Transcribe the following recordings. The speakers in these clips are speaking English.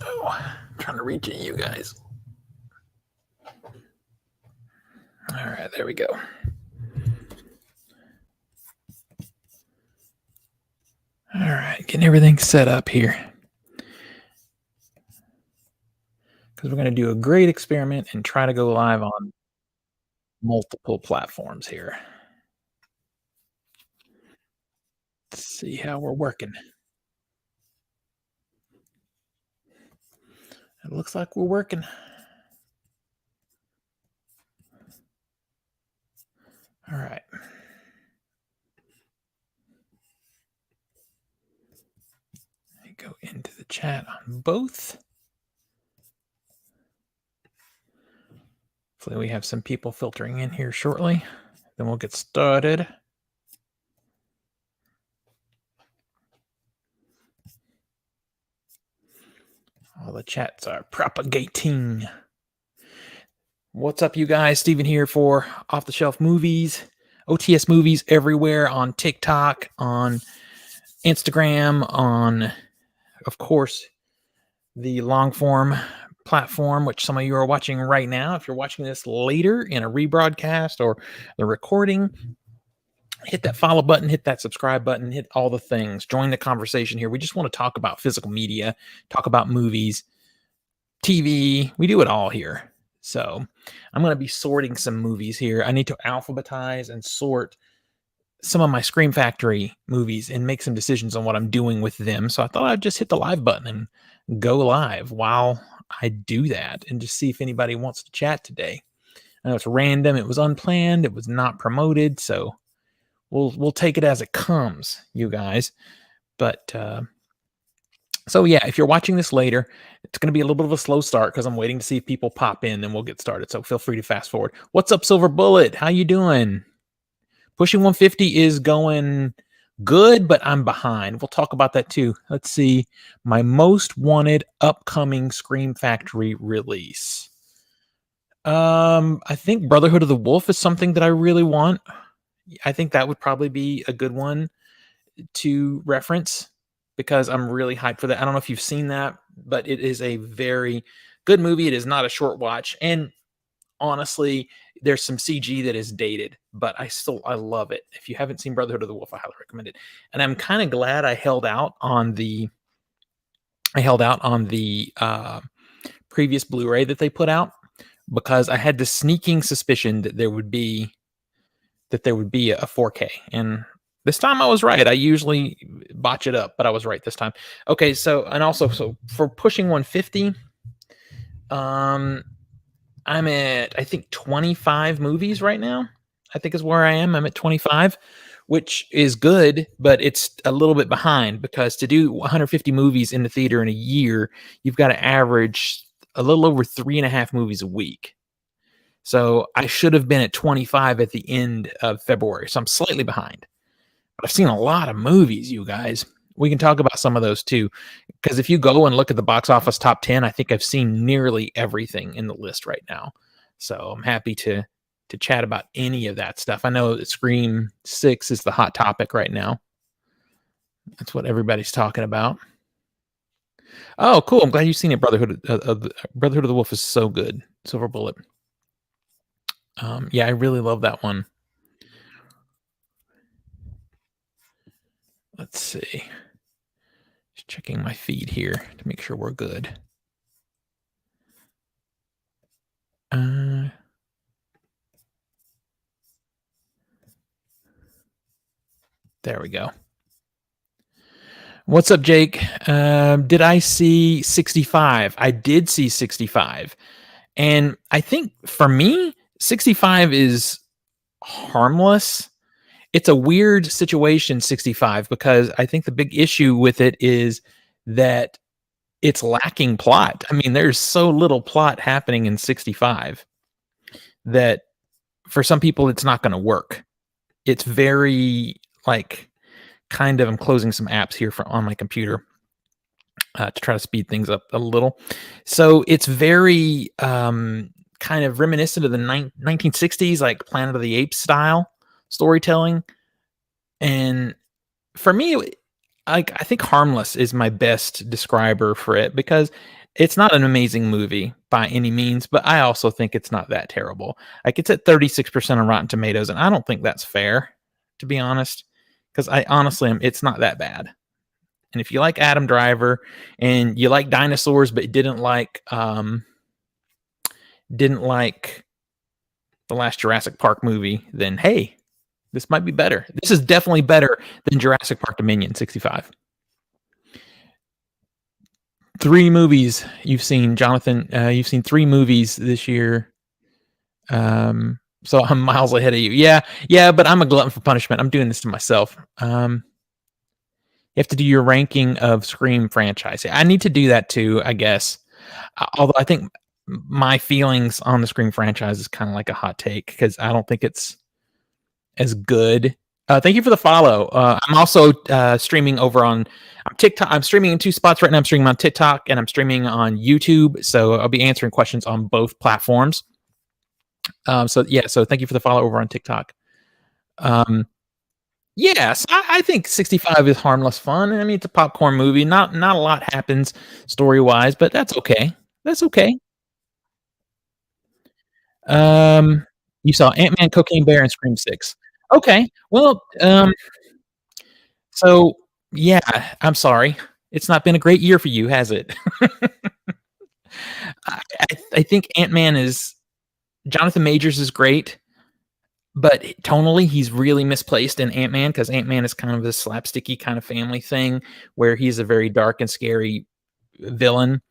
So I'm trying to reach you guys. All right, there we go. All right, getting everything set up here. Because we're going to do a great experiment and try to go live on multiple platforms here. Let's see how we're working. It looks like we're working. All right. I go into the chat on both. Hopefully we have some people filtering in here shortly. Then we'll get started. All the chats are propagating. What's up, you guys? Steven here for Off the Shelf Movies, OTS Movies everywhere on TikTok, on Instagram, on, of course, the long form platform, which some of you are watching right now. If you're watching this later in a rebroadcast or the recording, hit that follow button, hit that subscribe button, hit all the things. Join the conversation here. We just want to talk about physical media, talk about movies, TV. We do it all here. So I'm going to be sorting some movies here. I need to alphabetize and sort some of my Scream Factory movies and make some decisions on what I'm doing with them. So I thought I'd just hit the live button and go live while I do that and just see if anybody wants to chat today. I know it's random. It was unplanned. It was not promoted. So we'll take it as it comes, you guys. But so yeah, if you're watching this later, it's going to be a little bit of a slow start because I'm waiting to see if people pop in, then we'll get started. So feel free to fast forward. What's up, Silver Bullet? How you doing? Pushing 150 is going good, but I'm behind. We'll talk about that too. Let's see. My most wanted upcoming Scream Factory release. I think Brotherhood of the Wolf is something that I really want. I think that would probably be a good one to reference because I'm really hyped for that. I don't know if you've seen that, but it is a very good movie. It is not a short watch. And honestly, there's some CG that is dated, but I love it. If you haven't seen Brotherhood of the Wolf, I highly recommend it. And I'm kind of glad I held out on the previous Blu-ray that they put out because I had the sneaking suspicion that there would be a 4K. And this time I was right. I usually botch it up, but I was right this time. Okay, so for pushing 150, I'm at, I think, 25 movies right now. I think is where I am. I'm at 25, which is good, but it's a little bit behind because to do 150 movies in the theater in a year, you've got to average a little over 3.5 movies a week. So I should have been at 25 at the end of February. So I'm slightly behind. But I've seen a lot of movies, you guys. We can talk about some of those too. Because if you go and look at the box office top 10, I think I've seen nearly everything in the list right now. So I'm happy to chat about any of that stuff. I know that Scream 6 is the hot topic right now. That's what everybody's talking about. Oh, cool. I'm glad you've seen it. Brotherhood of the Wolf is so good. Silver Bullet. Yeah, I really love that one. Let's see. Just checking my feed here to make sure we're good. There we go. What's up, Jake? Did I see 65? I did see 65. And I think for me, 65 is harmless. It's a weird situation, 65, because I think the big issue with it is that it's lacking plot. I mean, there's so little plot happening in 65 that for some people it's not going to work. It's very kind of, I'm closing some apps here on my computer to try to speed things up a little. So it's very kind of reminiscent of the 1960s, like Planet of the Apes style storytelling. And for me, I think harmless is my best describer for it because It's not an amazing movie by any means, but I also think it's not that terrible. Like, it's at 36% on Rotten Tomatoes, and I don't think that's fair, to be honest, because I honestly it's not that bad. And if you like Adam Driver and you like dinosaurs but didn't like the last Jurassic Park movie, then hey, this might be better. This is definitely better than Jurassic Park Dominion 65. 3 movies you've seen, Jonathan. You've seen 3 movies this year. So I'm miles ahead of you. Yeah, but I'm a glutton for punishment. I'm doing this to myself. You have to do your ranking of Scream franchise. I need to do that too, I guess. Although I think my feelings on the Scream franchise is kind of like a hot take because I don't think it's as good. Thank you for the follow. I'm also streaming over on TikTok. I'm streaming in 2 spots right now. I'm streaming on TikTok and I'm streaming on YouTube. So I'll be answering questions on both platforms. So thank you for the follow over on TikTok. Yes, I think 65 is harmless fun. I mean, it's a popcorn movie. Not a lot happens story wise, but that's okay. That's okay. You saw Ant-Man, Cocaine Bear, and Scream 6. Okay, well, so yeah, I'm sorry. It's not been a great year for you, has it? I think Ant-Man is Jonathan Majors is great, but tonally he's really misplaced in Ant-Man because Ant-Man is kind of this slapsticky kind of family thing where he's a very dark and scary villain.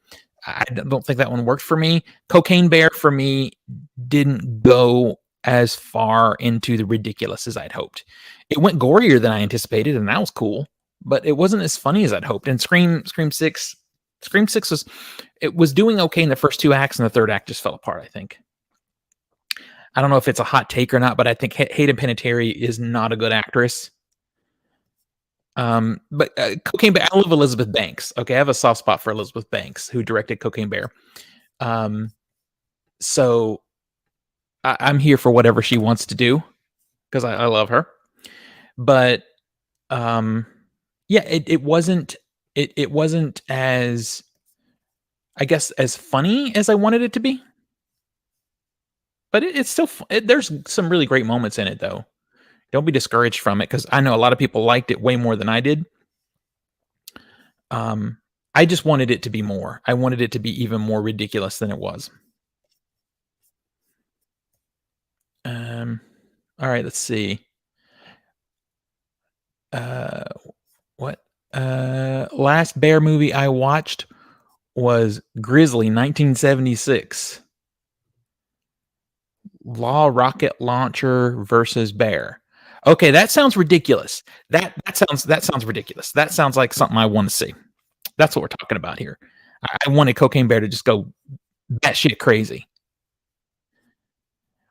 I don't think that one worked for me. Cocaine Bear for me didn't go as far into the ridiculous as I'd hoped. It went gorier than I anticipated, and that was cool, but it wasn't as funny as I'd hoped. And Scream 6 was doing okay in the first 2 acts, and the third act just fell apart, I think. I don't know if it's a hot take or not, but I think Hayden Panettiere is not a good actress. But Cocaine Bear, I love Elizabeth Banks. Okay, I have a soft spot for Elizabeth Banks, who directed Cocaine Bear. So I'm here for whatever she wants to do because I love her. But it wasn't as, I guess, as funny as I wanted it to be. But it's still there's some really great moments in it, though. Don't be discouraged from it because I know a lot of people liked it way more than I did. I just wanted it to be more. I wanted it to be even more ridiculous than it was. All right, let's see. What? Last bear movie I watched was Grizzly 1976. Law rocket launcher versus bear. Okay, that sounds ridiculous. That sounds ridiculous. That sounds like something I want to see. That's what we're talking about here. I wanted Cocaine Bear to just go batshit crazy.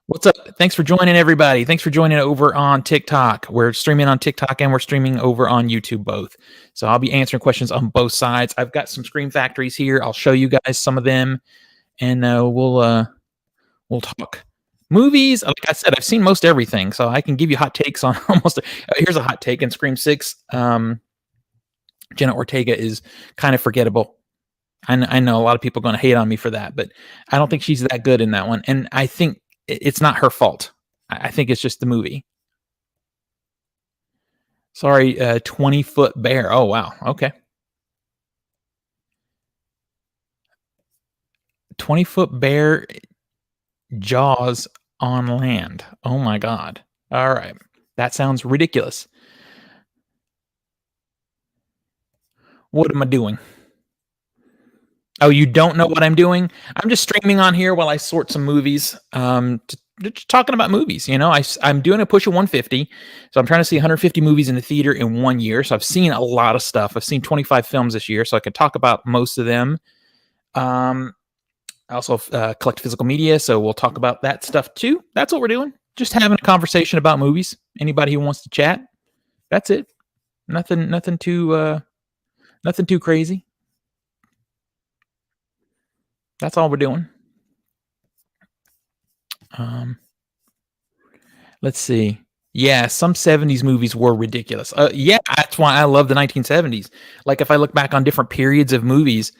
What's up? Thanks for joining, everybody. Thanks for joining over on TikTok. We're streaming on TikTok and we're streaming over on YouTube both. So I'll be answering questions on both sides. I've got some Scream Factories here. I'll show you guys some of them, and we'll talk movies. Like I said, I've seen most everything, so I can give you hot takes on almost. Here's a hot take in Scream 6. Jenna Ortega is kind of forgettable. I know a lot of people are going to hate on me for that, but I don't think she's that good in that one. And I think it's not her fault. I think it's just the movie. Sorry, 20-foot bear. Oh, wow. Okay. 20-foot bear jaws on land. Oh, my God. All right. That sounds ridiculous. What am I doing? Oh, you don't know what I'm doing? I'm just streaming on here while I sort some movies. Just talking about movies. You know, I'm doing a push of 150, so I'm trying to see 150 movies in the theater in 1 year. So I've seen a lot of stuff. I've seen 25 films this year, so I can talk about most of them. I also collect physical media, so we'll talk about that stuff too. That's what we're doing. Just having a conversation about movies. Anybody who wants to chat, that's it. Nothing too crazy. That's all we're doing. Let's see. Yeah, some 70s movies were ridiculous. Yeah, that's why I love the 1970s. Like, if I look back on different periods of movies,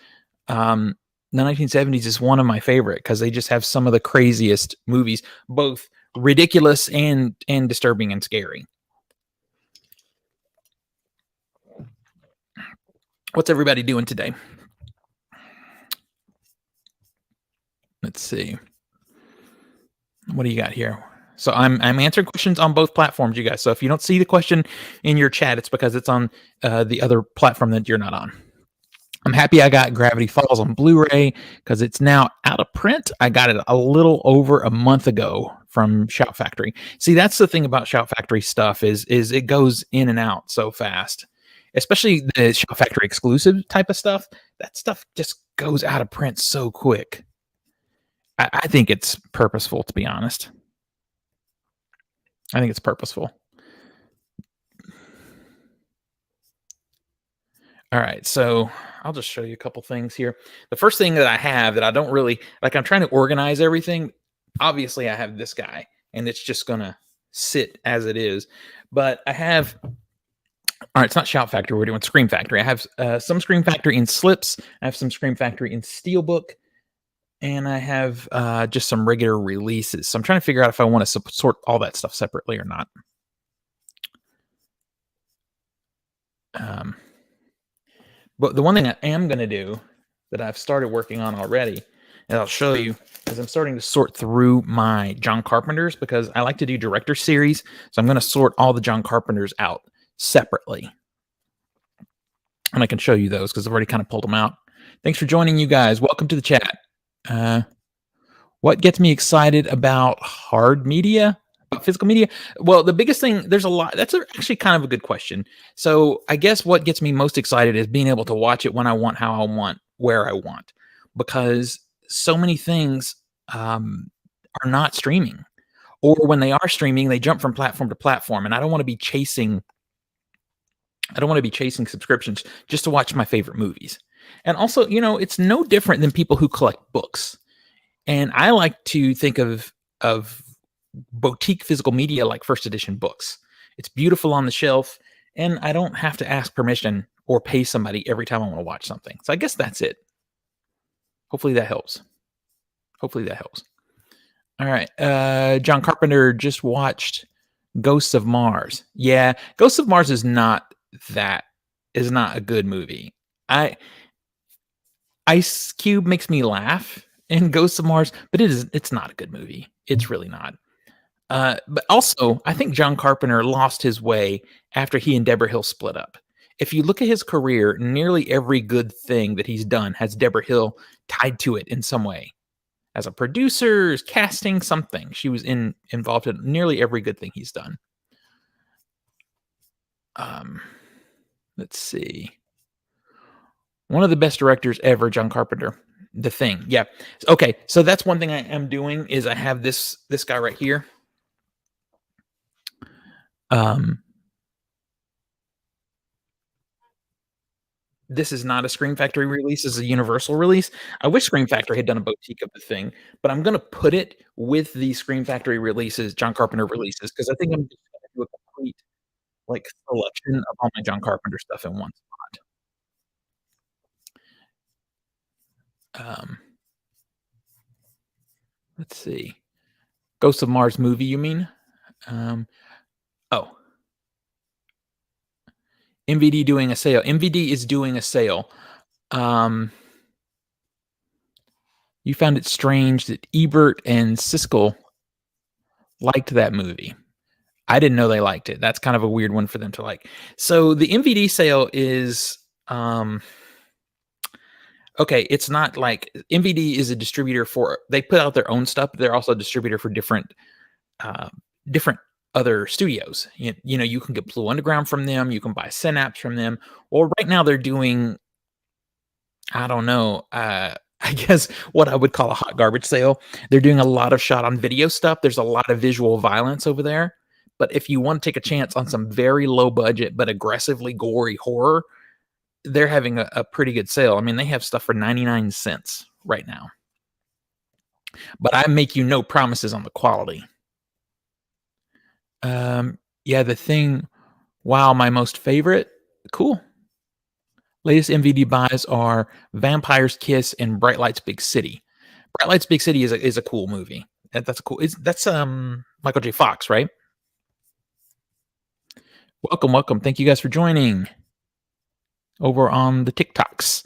The 1970s is one of my favorite because they just have some of the craziest movies, both ridiculous and disturbing and scary. What's everybody doing today? Let's see. What do you got here? So I'm answering questions on both platforms, you guys. So if you don't see the question in your chat, it's because it's on the other platform that you're not on. I'm happy I got Gravity Falls on Blu-ray because it's now out of print. I got it a little over a month ago from Shout Factory. See, that's the thing about Shout Factory stuff is it goes in and out so fast, especially the Shout Factory exclusive type of stuff. That stuff just goes out of print so quick. I think it's purposeful, to be honest. I think it's purposeful. All right, so I'll just show you a couple things here. The first thing that I have that I don't really like, I'm trying to organize everything. Obviously, I have this guy, and it's just gonna sit as it is. But I have, all right, it's not Shout Factory. We're doing Scream Factory. I have some Scream Factory in slips. I have some Scream Factory in Steelbook, and I have just some regular releases. So I'm trying to figure out if I want to sort all that stuff separately or not. But the one thing I am going to do that I've started working on already, and I'll show you, is I'm starting to sort through my John Carpenter's because I like to do director series. So I'm going to sort all the John Carpenter's out separately. And I can show you those because I've already kind of pulled them out. Thanks for joining, you guys. Welcome to the chat. What gets me excited about hard media? Physical media? Well, the biggest thing, there's a lot. That's actually kind of a good question. So I guess what gets me most excited is being able to watch it when I want, how I want, where I want, because so many things are not streaming, or when they are streaming, they jump from platform to platform, and I don't want to be chasing subscriptions just to watch my favorite movies. And also, it's no different than people who collect books. And I like to think of boutique physical media like first edition books. It's beautiful on the shelf, and I don't have to ask permission or pay somebody every time I want to watch something. So I guess that's it. Hopefully that helps. All right. John Carpenter just watched Ghosts of Mars. Yeah, Ghosts of Mars is not a good movie. Ice Cube makes me laugh in Ghosts of Mars, but it's not a good movie. It's really not. But also, I think John Carpenter lost his way after he and Deborah Hill split up. If you look at his career, nearly every good thing that he's done has Deborah Hill tied to it in some way. As a producer, casting, something. She was involved in nearly every good thing he's done. Let's see. One of the best directors ever, John Carpenter. The Thing. Yeah. Okay. So that's one thing I am doing is I have this guy right here. This is not a Scream Factory release. This is a Universal release. I wish Scream Factory had done a boutique of The Thing, but I'm going to put it with the Scream Factory releases, John Carpenter releases, because I think I'm just going to do a complete selection of all my John Carpenter stuff in one spot. Let's see. Ghost of Mars movie, you mean? MVD doing a sale. MVD is doing a sale. You found it strange that Ebert and Siskel liked that movie. I didn't know they liked it. That's kind of a weird one for them to like. So the MVD sale is okay. It's not like MVD is a distributor for. They put out their own stuff. But they're also a distributor for different other studios. You know, you can get Blue Underground from them. You can buy Synapse from them. Well, right now they're doing, I don't know, I guess what I would call a hot garbage sale. They're doing a lot of shot on video stuff. There's a lot of visual violence over there. But if you want to take a chance on some very low budget but aggressively gory horror, they're having a pretty good sale. I mean, they have stuff for 99 cents right now. But I make you no promises on the quality. Yeah, The Thing. Wow, my most favorite. Cool. Latest MVD buys are Vampire's Kiss and Bright Lights Big City. Bright Lights Big City is a cool movie. That's a cool. That's Michael J. Fox, right? Welcome, welcome. Thank you guys for joining over on the TikToks.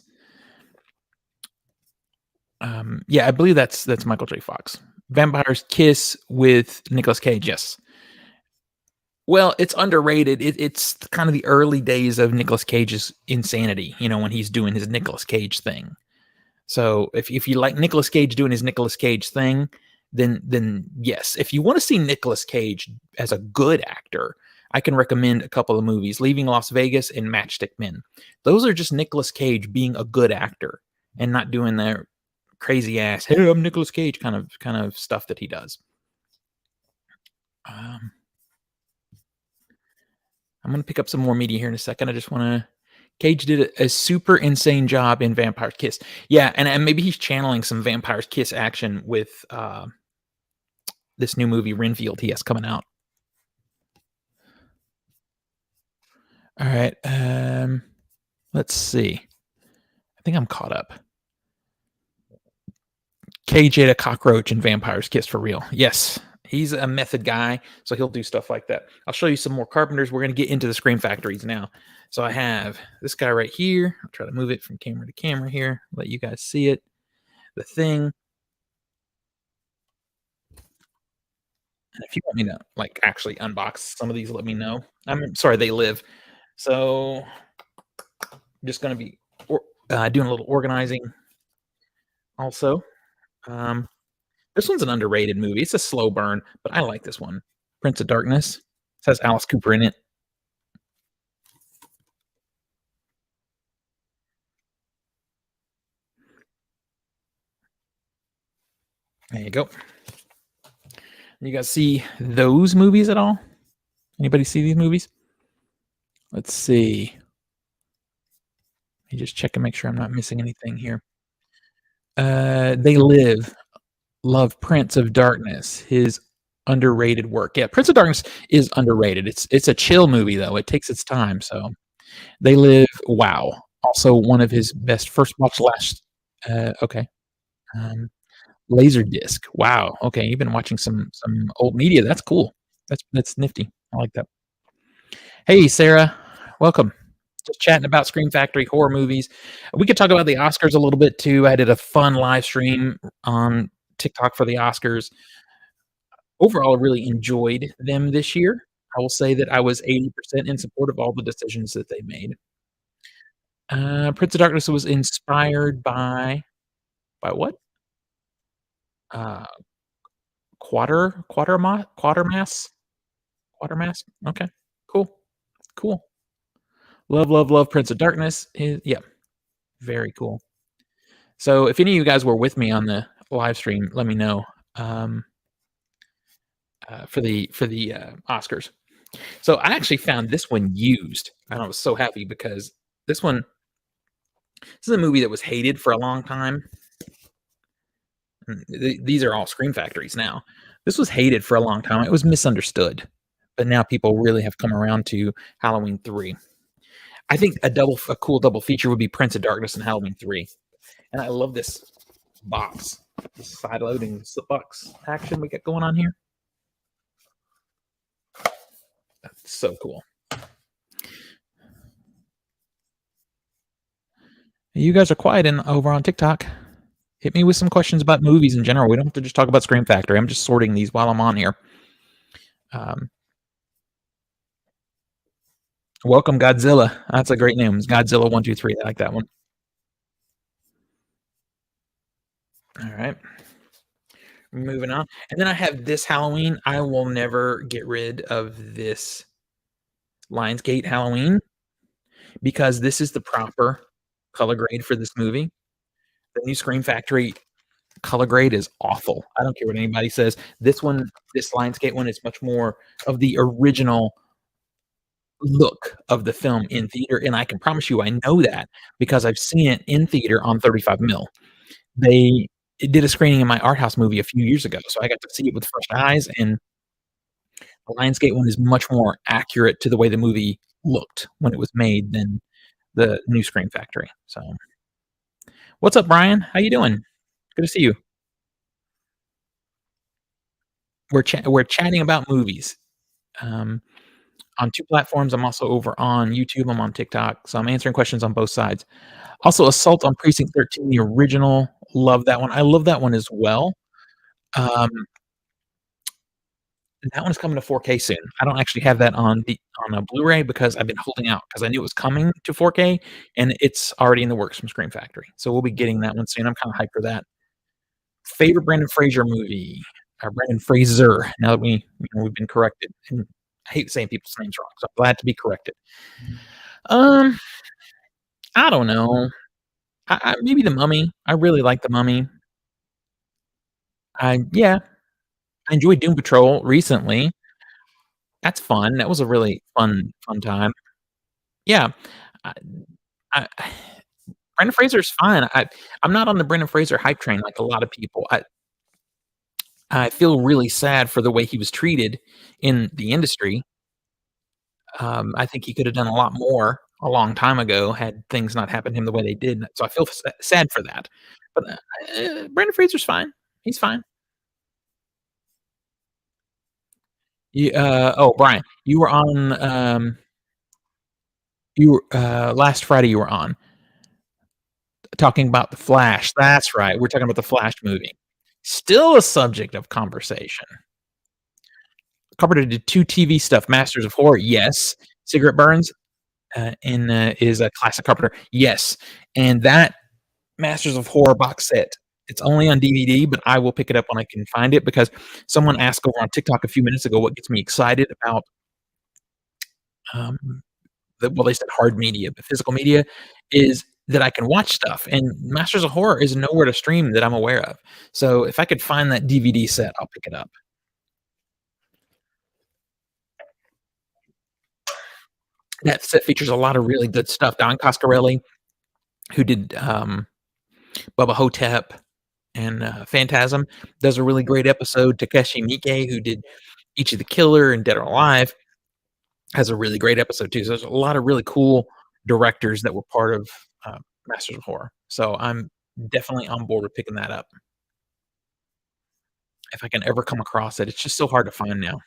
Yeah, I believe that's Michael J. Fox. Vampire's Kiss with Nicolas Cage. Yes. Well, it's underrated. It's kind of the early days of Nicolas Cage's insanity. When he's doing his Nicolas Cage thing. So if you like Nicolas Cage doing his Nicolas Cage thing, then yes. If you want to see Nicolas Cage as a good actor, I can recommend a couple of movies: Leaving Las Vegas and Matchstick Men. Those are just Nicolas Cage being a good actor and not doing their crazy ass "Hey, I'm Nicolas Cage" kind of stuff that he does. Um, I'm gonna pick up some more media here in a second. I just want to. Cage did a super insane job in Vampire's Kiss. Yeah, and maybe he's channeling some Vampire's Kiss action with this new movie Renfield he has coming out. All right, let's see. I think I'm caught up. Cage ate a cockroach in Vampire's Kiss for real. Yes, he's a method guy, so he'll do stuff like that. I'll show you some more Carpenters. We're going to get into the Scream Factories now. So I have this guy right here. I'll try to move it from camera to camera here, let you guys see it. The Thing. And if you want me to actually unbox some of these, let me know. I'm sorry, they live. So I'm just going to be doing a little organizing also. This one's an underrated movie. It's a slow burn, but I like this one. Prince of Darkness. It has Alice Cooper in it. There you go. You guys see those movies at all? Anybody see these movies? Let's see. Let me just check and make sure I'm not missing anything here. They Live. Love Prince of Darkness. His underrated work. Yeah, Prince of Darkness is underrated. It's a chill movie though. It takes its time. So They Live. Wow. Also one of his best. First watch last. Okay. Um, Laserdisc. Wow. Okay, you've been watching some old media. That's cool. That's nifty. I like that. Hey, Sarah. Welcome. Just chatting about Scream Factory horror movies. We could talk about the Oscars a little bit too. I did a fun live stream on TikTok for the Oscars. Overall, I really enjoyed them this year. I will say that I was 80% in support of all the decisions that they made. Prince of Darkness was inspired by what? Uh, Quatermass? Quatermass? Okay, cool, cool. Love, love, love Prince of Darkness. Yeah, very cool. So if any of you guys were with me on the live stream, let me know for the Oscars. So I actually found this one used, and I was so happy because this is a movie that was hated for a long time. These are all Scream Factories now. This was hated for a long time. It was misunderstood, but now people really have come around to Halloween 3. I think a cool double feature would be Prince of Darkness and Halloween 3. And I love this box, this side loading box action we got going on here. That's so cool. You guys are quiet over on TikTok. Hit me with some questions about movies in general. We don't have to just talk about Scream Factory. I'm just sorting these while I'm on here. Welcome, Godzilla. That's a great name. It's Godzilla 123. I like that one. All right. Moving on. And then I have this Halloween. I will never get rid of this Lionsgate Halloween because this is the proper color grade for this movie. The new Scream Factory color grade is awful. I don't care what anybody says. This Lionsgate one is much more of the original look of the film in theater, and I can promise you I know that because I've seen it in theater on 35 mil. They did a screening in my art house movie a few years ago, so I got to see it with fresh eyes, and the Lionsgate one is much more accurate to the way the movie looked when it was made than the new Scream Factory. So, what's up, Brian? How you doing? Good to see you. We're chatting about movies. Um, on 2 platforms. I'm also over on YouTube. I'm on TikTok, so I'm answering questions on both sides. Also, Assault on Precinct 13, the original, love that one. I love that one as well. Um, that one's coming to 4K soon. I don't actually have that on a Blu-ray because I've been holding out because I knew it was coming to 4K, and it's already in the works from Scream Factory. So we'll be getting that one soon. I'm kinda hyped for that. Favorite Brendan Fraser movie, or Brendan Fraser, now that we've been corrected, and I hate saying people's names wrong, so I'm glad to be corrected. Um, I don't know. I maybe The Mummy. I really like The Mummy. Yeah, I enjoyed Doom Patrol recently. That's fun. That was a really fun time. Yeah. I I Brendan Fraser's fine. I'm not on the Brendan Fraser hype train like a lot of people. I feel really sad for the way he was treated in the industry. I think he could have done a lot more a long time ago had things not happened to him the way they did. So I feel sad for that. But Brendan Fraser's fine. He's fine. Oh, Brian, you were on. You were last Friday. You were on talking about the Flash. That's right. We're talking about the Flash movie. Still a subject of conversation. Carpenter did 2 TV stuff. Masters of Horror, yes. Cigarette Burns, is a classic Carpenter, yes. And that Masters of Horror box set, it's only on DVD, but I will pick it up when I can find it because someone asked over on TikTok a few minutes ago what gets me excited about, um, they said hard media, but physical media is that I can watch stuff, and Masters of Horror is nowhere to stream that I'm aware of. So if I could find that DVD set, I'll pick it up. That set features a lot of really good stuff. Don Coscarelli, who did Bubba Hotep and Phantasm, does a really great episode. Takeshi Miike, who did Each of the Killer and Dead or Alive, has a really great episode too. So there's a lot of really cool directors that were part of Masters of Horror. So I'm definitely on board with picking that up if I can ever come across it. It's just so hard to find now.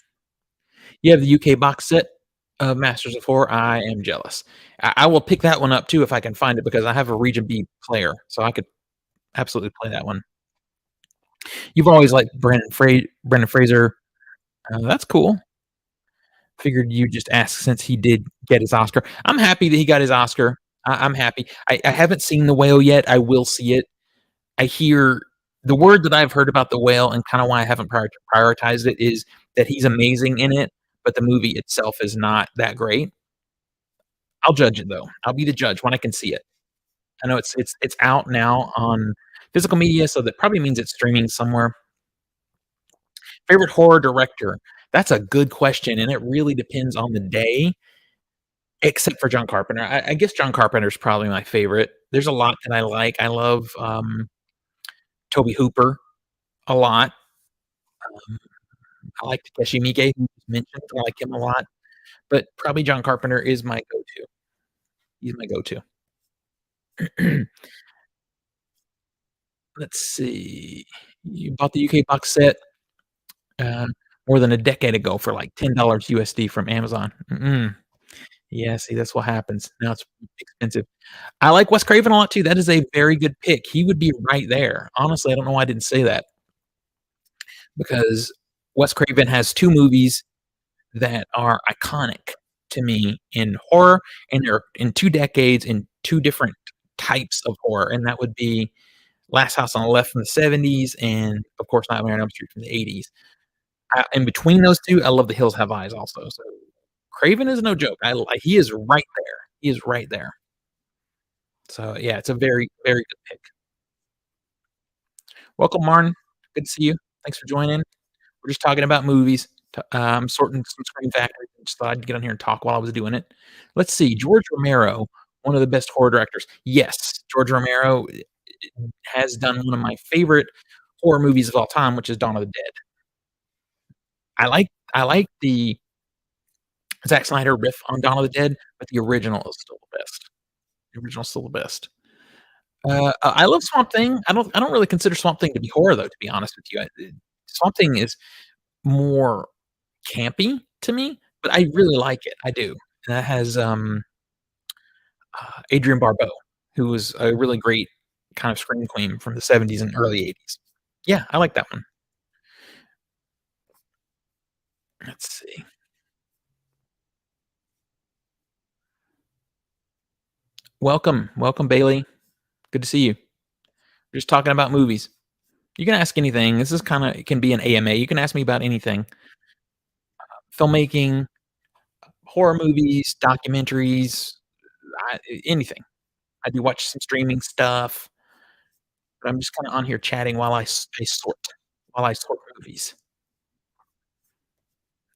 You have the UK box set of Masters of Horror. I am jealous. I will pick that one up too if I can find it because I have a Region B player, so I could absolutely play that one. You've always liked Brendan Fraser. That's cool. Figured you just ask since he did get his Oscar. I'm happy that he got his Oscar. I'm happy. I haven't seen The Whale yet. I will see it. I hear the word that I've heard about The Whale and kind of why I haven't prioritized it is that he's amazing in it, but the movie itself is not that great. I'll judge it though. I'll be the judge when I can see it. I know it's out now on physical media, so that probably means it's streaming somewhere. Favorite horror director? That's a good question, and it really depends on the day, except for John Carpenter. I guess John Carpenter's probably my favorite. There's a lot that I like. I love, Tobe Hooper a lot. Um, I like Takeshi Miike, who was mentioned. I like him a lot, but probably John Carpenter is my go-to. He's my go-to. Let's see. You bought the UK box set, uh, more than a decade ago for, like, $10 USD from Amazon. Yeah, see, that's what happens. Now it's expensive. I like Wes Craven a lot too. That is a very good pick. He would be right there. Honestly, I don't know why I didn't say that because Wes Craven has 2 movies that are iconic to me in horror, and they're in 2 decades in 2 different types of horror, and that would be Last House on the Left from the '70s and, of course, Nightmare on Elm Street from the '80s. In between those 2, I love The Hills Have Eyes also, so Craven is no joke. He is right there. He is right there. So, yeah, it's a very, very good pick. Welcome, Martin. Good to see you. Thanks for joining. We're just talking about movies. Sorting some Scream Factory. Just thought I'd get on here and talk while I was doing it. Let's see. George Romero, one of the best horror directors. Yes, George Romero has done one of my favorite horror movies of all time, which is Dawn of the Dead. I like the Zack Snyder riff on Dawn of the Dead, but the original is still the best. The original's still the best. I love Swamp Thing. I don't really consider Swamp Thing to be horror, though, to be honest with you. Swamp Thing is more campy to me, but I really like it. I do. And that has, Adrienne Barbeau, who was a really great kind of scream queen from the '70s and early '80s. Yeah, I like that one. Let's see. Welcome, welcome, Bailey. Good to see you. We're just talking about movies. You can ask anything. This is kinda it can be an AMA. You can ask me about anything. Filmmaking, horror movies, documentaries, I anything. I do watch some streaming stuff, but I'm just kinda on here chatting while while I sort movies.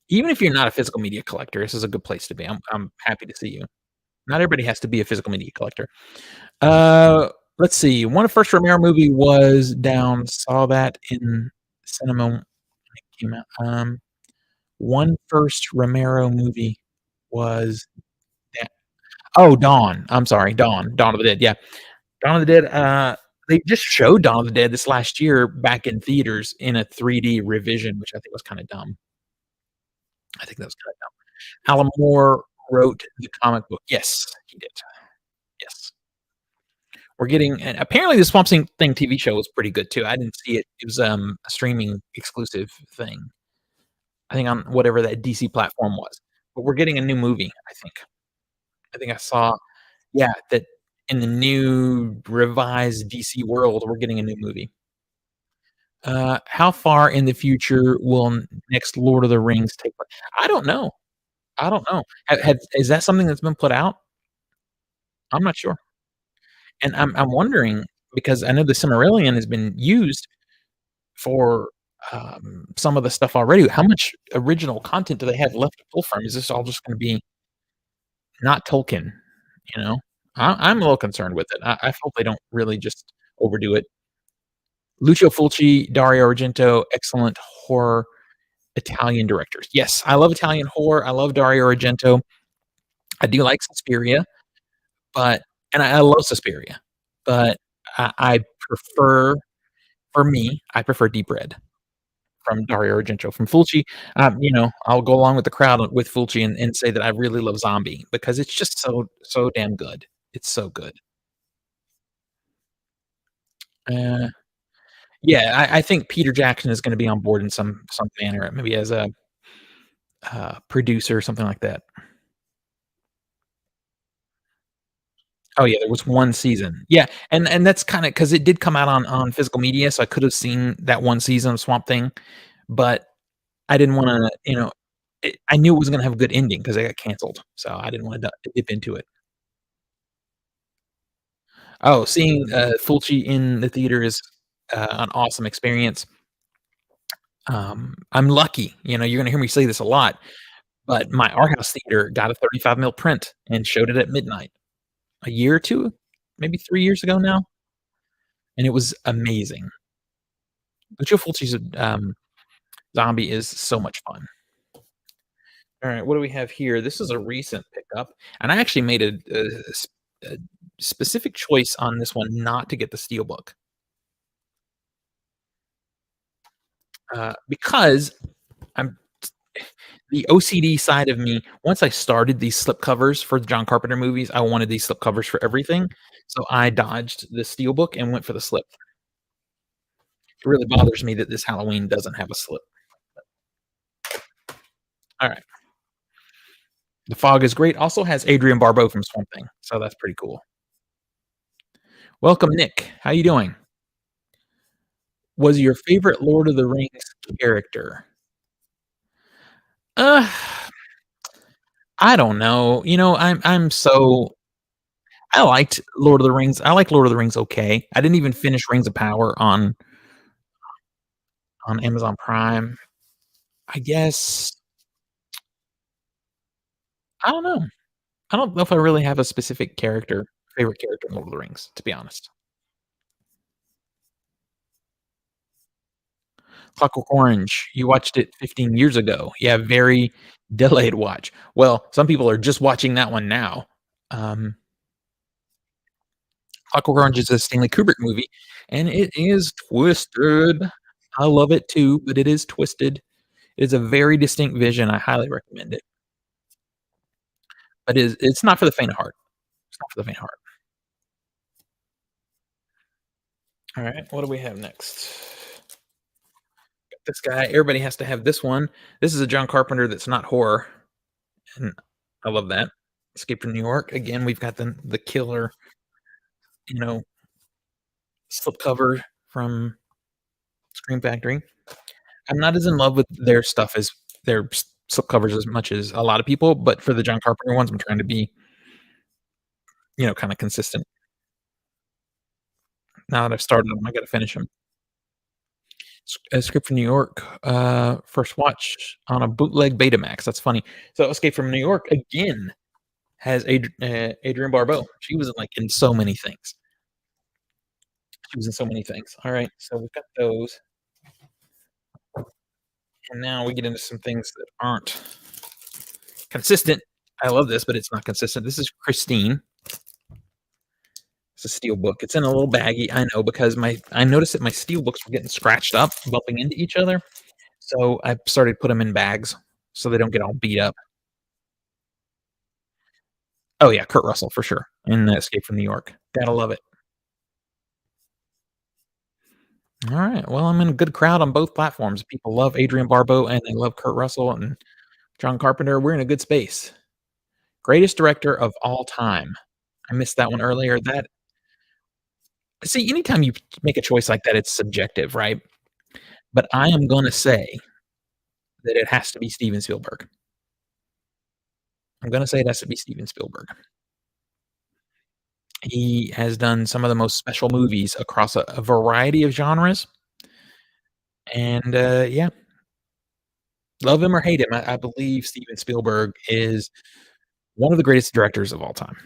Even if you're not a physical media collector, this is a good place to be. I'm happy to see you. Not everybody has to be a physical media collector. Uh, let's see. One first Romero movie was Down. Saw that in cinema when it came out. One first Romero movie was Da oh, Dawn. I'm sorry, Dawn. Dawn of the Dead, yeah. Dawn of the Dead, they just showed Dawn of the Dead this last year back in theaters in a 3D revision, which I think was kinda dumb. I think that was kinda dumb. Alan Moore wrote the comic book. Yes, he did. Yes. We're getting and apparently the Swamp Thing TV show was pretty good too. I didn't see it. It was, a streaming exclusive thing. I think on whatever that DC platform was. But we're getting a new movie, I think. I think I saw yeah, that in the new revised DC world, we're getting a new movie. How far in the future will next Lord of the Rings take place? I don't know. I don't know. Have is that something that's been put out? I'm not sure. And I'm wondering because I know the Silmarillion has been used for, some of the stuff already. How much original content do they have left to pull from? Is this all just gonna be not Tolkien, you know? I'm a little concerned with it. I hope they don't really just overdo it. Lucio Fulci, Dario Argento, excellent horror Italian directors. Yes, I love Italian horror. I love Dario Argento. I do like Suspiria, but and I love Suspiria, but I prefer for me, I prefer Deep Red from Dario Argento. From Fulci, I'll go along with the crowd with Fulci and say that I really love Zombie because it's just so damn good. It's so good. Uh, yeah, I think Peter Jackson is gonna be on board in some manner, maybe as a, producer or something like that. Oh, yeah, there was 1 season. Yeah, and that's kinda 'cause it did come out on physical media, so I could have seen that 1 season of Swamp Thing, but I didn't wanna, I knew it wasn't gonna have a good ending 'cause it got canceled, so I didn't wanna dip into it. Oh, seeing, Fulci in the theater is, an awesome experience. I'm lucky, you're gonna hear me say this a lot, but my art house theater got a 35 mil print and showed it at midnight a year or 2, maybe 3 years ago now, and it was amazing. Lucio Fulci's, Zombie is so much fun. Alright, what do we have here? This is a recent pickup, and I actually made a specific choice on this one not to get the steelbook, because I'm the OCD side of me, once I started these slipcovers for the John Carpenter movies, I wanted these slipcovers for everything, so I dodged the steelbook and went for the slip. It really bothers me that this Halloween doesn't have a slip. Alright. The Fog is great, also has Adrienne Barbeau from Swamp Thing, so that's pretty cool. Welcome, Nick. How you doing? Was your favorite Lord of the Rings character? Uh, I don't know. I'm so I liked Lord of the Rings. I like Lord of the Rings okay. I didn't even finish Rings of Power on Amazon Prime. I guess I don't know. I don't know if I really have a specific favorite character in Lord of the Rings, to be honest. Clockwork Orange, you watched it 15 years ago. Yeah, very delayed watch. Well, some people are just watching that one now. Um, Clockwork Orange is a Stanley Kubrick movie, and it is twisted. I love it too, but it is twisted. It's a very distinct vision. I highly recommend it. But it's not for the faint of heart. It's not for the faint of heart. All right, what do we have next? This guy, everybody has to have this one. This is a John Carpenter that's not horror, and I love that. Escape from New York. Again, we've got the killer, you know, slipcover from Scream Factory. I'm not as in love with their stuff as their slipcovers as much as a lot of people, but for the John Carpenter ones, I'm trying to be, kind of consistent. Now that I've started them, I got to finish them. Escape from New York, first watch on a bootleg Betamax. That's funny. So Escape from New York again has Adrienne Barbeau. She was in so many things. She was in so many things. All right, so we've got those, and now we get into some things that aren't consistent. I love this, but it's not consistent. This is Christine. It's a steel book. It's in a little baggie. I know because I noticed that my steel books were getting scratched up, bumping into each other. So I started to put them in bags so they don't get all beat up. Oh yeah, Kurt Russell for sure in Escape from New York. Gotta love it. All right. Well, I'm in a good crowd on both platforms. People love Adrienne Barbeau and they love Kurt Russell and John Carpenter. We're in a good space. Greatest director of all time. I missed that one earlier. That See, anytime you make a choice like that, it's subjective, right? But I am gonna say that it has to be Steven Spielberg. I'm gonna say it has to be Steven Spielberg. He has done some of the most special movies across a variety of genres, and, yeah, love him or hate him, I believe Steven Spielberg is one of the greatest directors of all time.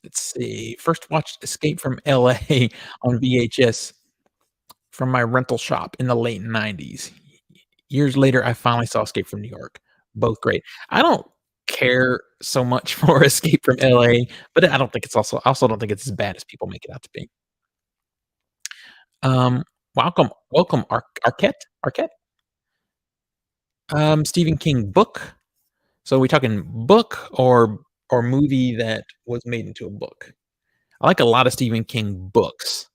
Let's see, first watched Escape from LA on VHS from my rental shop in the late '90s. Years later, I finally saw Escape from New York. Both great. I don't care so much for Escape from LA, but I also don't think it's as bad as people make it out to be. Welcome, Arquette? Stephen King book. So are we talking book or movie that was made into a book? I like a lot of Stephen King books.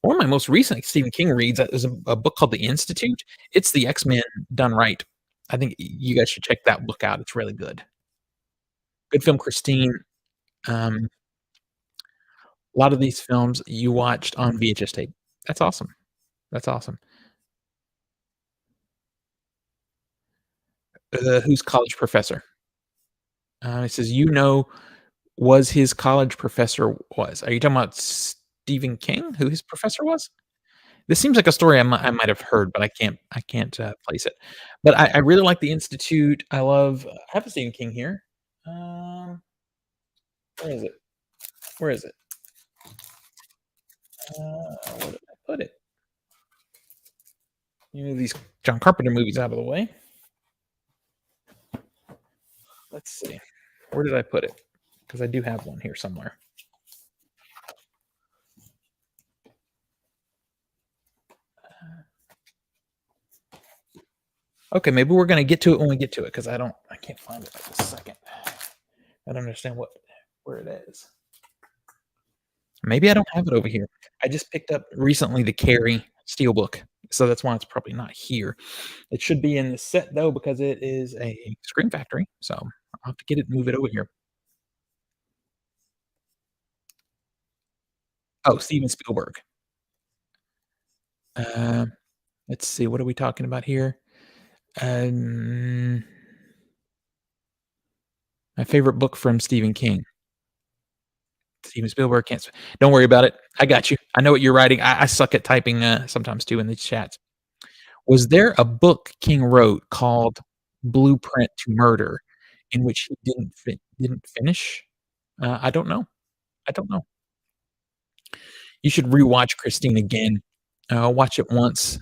One of my most recent Stephen King reads is a book called The Institute. It's the X-Men done right. I think you guys should check that book out. It's really good. Good film, Christine. A lot of these films you watched on VHS tape. That's awesome. That's awesome. Who's college professor? It says, was his college professor was. Are you talking about Stephen King, who his professor was? This seems like a story I might have heard, but I can't place it. But I really like The Institute. I have a Stephen King here. Um, where is it? Where is it? Where did I put it? These John Carpenter movies out of the way. Let's see. Where did I put it? Because I do have one here somewhere. Okay, maybe we're gonna get to it when we get to it, because I can't find it at this second. I don't understand where it is. Maybe I don't have it over here. I just picked up recently the Carrie Steelbook, so that's why it's probably not here. It should be in the set though, because it is a Screen Factory. So I'll have to get it, move it over here. Oh, Steven Spielberg. Uh, let's see. What are we talking about here? Um, my favorite book from Stephen King. Steven Spielberg can't. Don't worry about it. I got you. I know what you're writing. I suck at typing sometimes too in these chats. Was there a book King wrote called Blueprint to Murder, in which he didn't finish? I don't know. I don't know. You should rewatch Christine again. Watch it once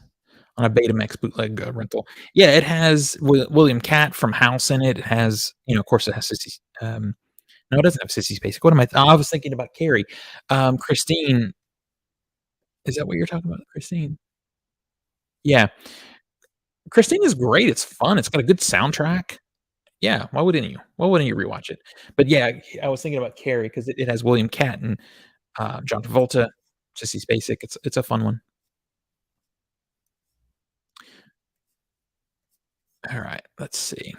on a Betamax bootleg rental. Yeah, it has William Catt from House in it. It has, of course, it has No, it doesn't have Sissy Spacek. What am I was thinking about Carrie. Christine, is that what you're talking about? Christine? Yeah. Christine is great, it's fun, it's got a good soundtrack. Yeah, why wouldn't you? Why wouldn't you rewatch it? But yeah, I was thinking about Carrie 'cause it has William Katt, John Travolta, Sissy Spacek. It's a fun one. Alright, let's see.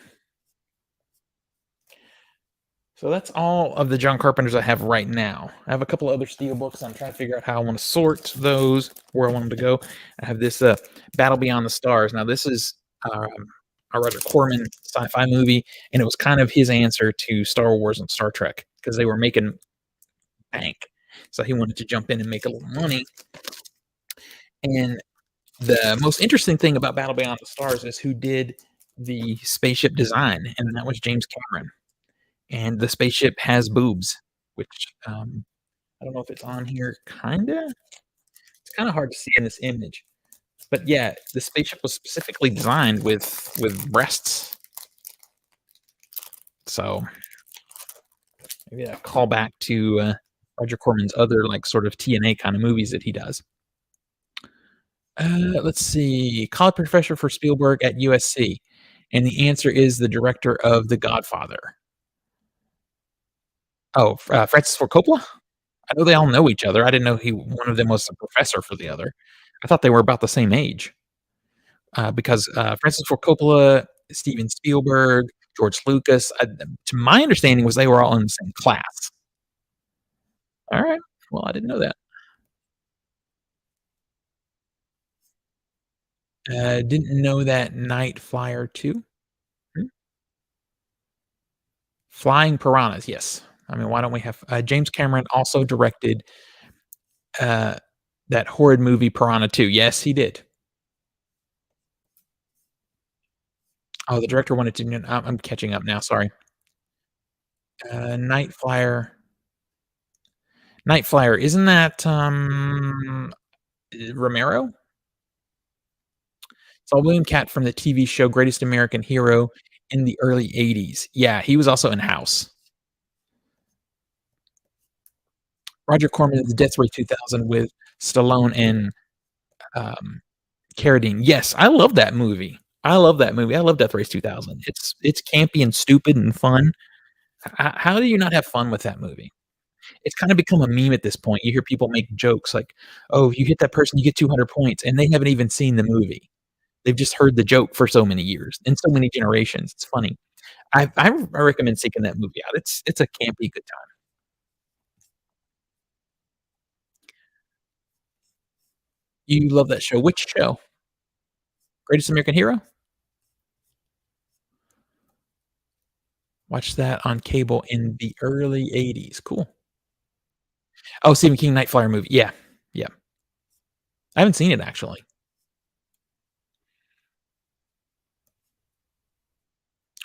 So that's all of the John Carpenters I have right now. I have a couple of other steel books. I'm trying to figure out how I want to sort those, where I want them to go. I have this Battle Beyond the Stars. Now this is um, a Roger Corman sci-fi movie, and it was kind of his answer to Star Wars and Star Trek because they were making bank. So he wanted to jump in and make a little money. And the most interesting thing about Battle Beyond the Stars is who did the spaceship design, and that was James Cameron. And the spaceship has boobs, which, I don't know if it's on here, kinda? It's kinda hard to see in this image, but yeah, the spaceship was specifically designed with breasts, so maybe a callback to, Roger Corman's other, like, sort of TNA kinda movies that he does. Let's see, college professor for Spielberg at USC, and the answer is the director of The Godfather. Oh, Francis Ford Coppola? I know they all know each other. I didn't know he one of them was a professor for the other. I thought they were about the same age, because, Francis Ford Coppola, Steven Spielberg, George Lucas, to my understanding was they were all in the same class. Alright. Well, I didn't know that. Didn't know that Night Flyer 2? Hmm. Flying Piranhas, yes. I mean, why don't we have James Cameron also directed, uh, that horrid movie Piranha 2. Yes, he did. Oh, the director wanted to I'm catching up now, sorry. Night Flyer. Night Flyer, isn't that, Romero? Saw William Katt from the TV show Greatest American Hero in the early '80s. Yeah, he was also in House. Roger Corman's Death Race 2000 with Stallone and, um, Carradine. Yes, I love that movie. I love that movie. I love Death Race 2000. It's campy and stupid and fun. How do you not have fun with that movie? It's kinda become a meme at this point. You hear people make jokes like, "Oh, if you hit that person, you get 200 points," and they haven't even seen the movie. They've just heard the joke for so many years and so many generations. It's funny. I recommend seeking that movie out. It's a campy good time. You love that show. Which show? Greatest American Hero? Watched that on cable in the early '80s. Cool. Oh, Stephen King Night Flyer movie. Yeah. Yeah. I haven't seen it actually.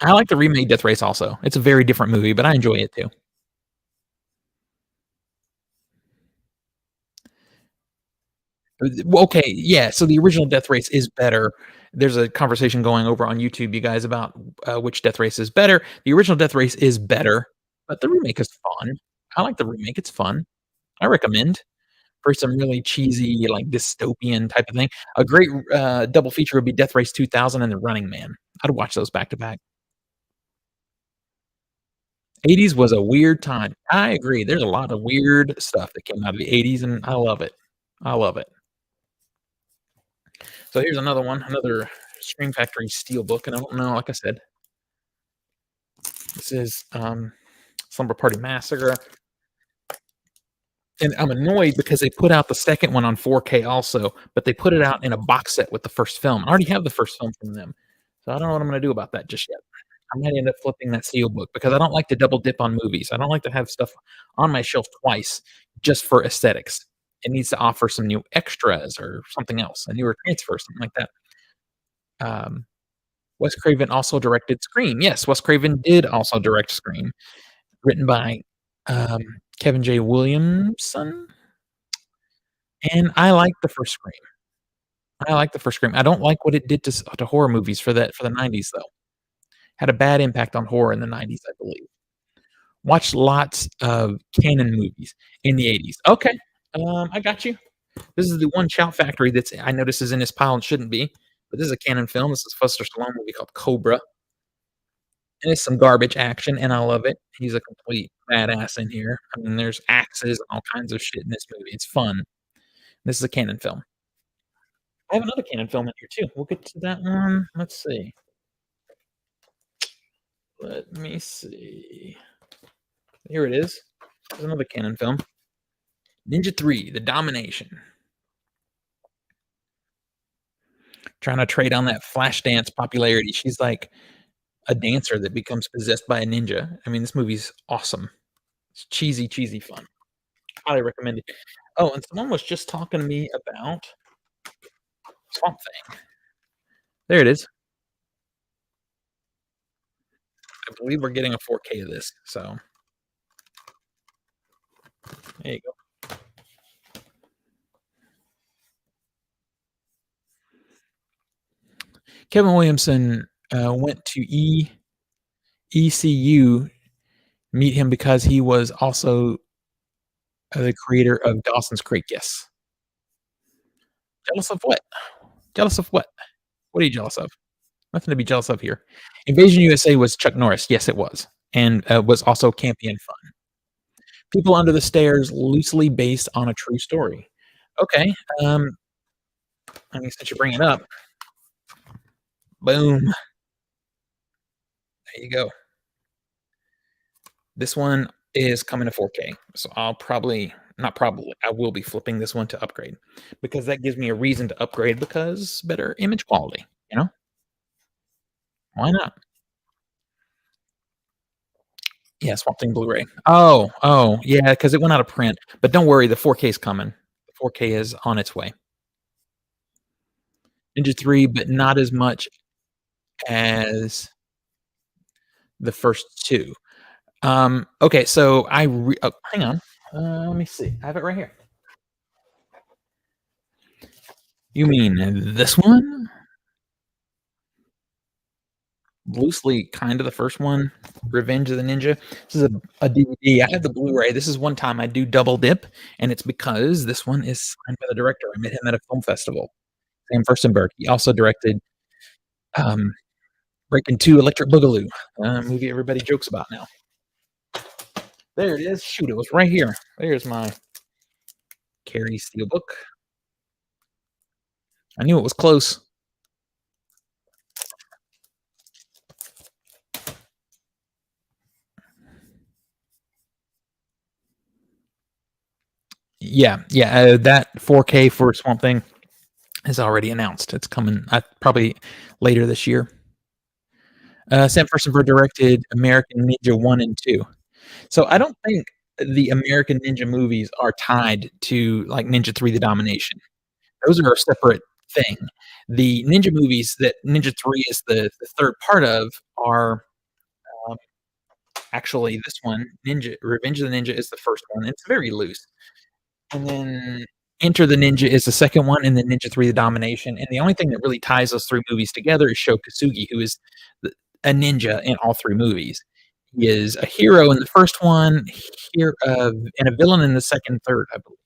I like the remake Death Race also. It's a very different movie, but I enjoy it too. Well, okay, yeah, so the original Death Race is better. There's a conversation going over on YouTube, you guys, about, which Death Race is better. The original Death Race is better, but the remake is fun. I like the remake, it's fun. I recommend for some really cheesy, like, dystopian type of thing. A great, double feature would be Death Race 2000 and The Running Man. I'd watch those back to back. '80s was a weird time. I agree, there's a lot of weird stuff that came out of the '80s, and I love it. I love it. So here's another one, another Scream Factory Steelbook, and I don't know, like I said, this is Slumber Party Massacre, and I'm annoyed because they put out the second one on 4K also, but they put it out in a box set with the first film. I already have the first film from them, so I don't know what I'm gonna do about that just yet. I might end up flipping that Steelbook because I don't like to double dip on movies. I don't like to have stuff on my shelf twice just for aesthetics. It needs to offer some new extras or something else, a newer transfer, something like that. Um, Wes Craven also directed Scream. Yes, Wes Craven did also direct Scream, written by, um, Kevin J. Williamson, and I like the first Scream. I like the first Scream. I don't like what it did to horror movies for the '90s, though. Had a bad impact on horror in the '90s, I believe. Watched lots of canon movies in the '80s. Okay, I got you. This is the one Shout Factory that's I noticed is in this pile and shouldn't be, but this is a canon film. This is a Sylvester Stallone movie called Cobra, and it's some garbage action, and I love it. He's a complete badass in here. I mean, there's axes and all kinds of shit in this movie. It's fun. This is a canon film. I have another canon film in here too. We'll get to that one. Let's see. Let me see. Here it is. There's another canon film. Ninja 3: The Domination. Trying to trade on that Flashdance popularity. She's like a dancer that becomes possessed by a ninja. I mean, this movie's awesome. It's cheesy, cheesy fun. Highly recommend it. Oh, and someone was just talking to me about Swamp Thing. There it is. I believe we're getting a 4K of this, so there you go. Kevin Williamson went to ECU, meet him because he was also the creator of Dawson's Creek. Yes. Jealous of what? Jealous of what? What are you jealous of? Nothing to be jealous of here. Invasion USA was Chuck Norris. Yes, it was. And was also campy and fun. People Under the Stairs, loosely based on a true story. Okay. I mean, since you bring it up, boom. There you go. This one is coming to 4K. So I'll probably, not probably, I will be flipping this one to upgrade because that gives me a reason to upgrade because better image quality, you know? Why not? Yeah, Swamp Thing Blu-ray. Oh, yeah, because it went out of print. But don't worry, the 4K is coming. The 4K is on its way. Ninja 3, but not as much as the first two. Okay, so hang on. Let me see. I have it right here. You mean this one? Loosely kind of the first one, Revenge of the Ninja. This is a DVD. I have the Blu-ray. This is one time I do double dip, and it's because this one is signed by the director. I met him at a film festival. Sam Furstenberg. He also directed Breaking 2 Electric Boogaloo, movie everybody jokes about now. There it is. Shoot, it was right here. There's my Carrie Steelbook. I knew it was close. Yeah, that 4K for Swamp Thing is already announced. It's coming probably later this year. Sam Furstenberg directed American Ninja 1 and 2. So I don't think the American Ninja movies are tied to like Ninja 3: The Domination. Those are a separate thing. The Ninja movies that Ninja 3 is the third part of are um, actually this one, Ninja Revenge of the Ninja is the first one. It's very loose. And then Enter the Ninja is the second one, and then Ninja 3: The Domination. And the only thing that really ties those three movies together is Sho Kosugi, who is a ninja in all three movies. He is a hero in the first one, and a villain in the second, third, I believe.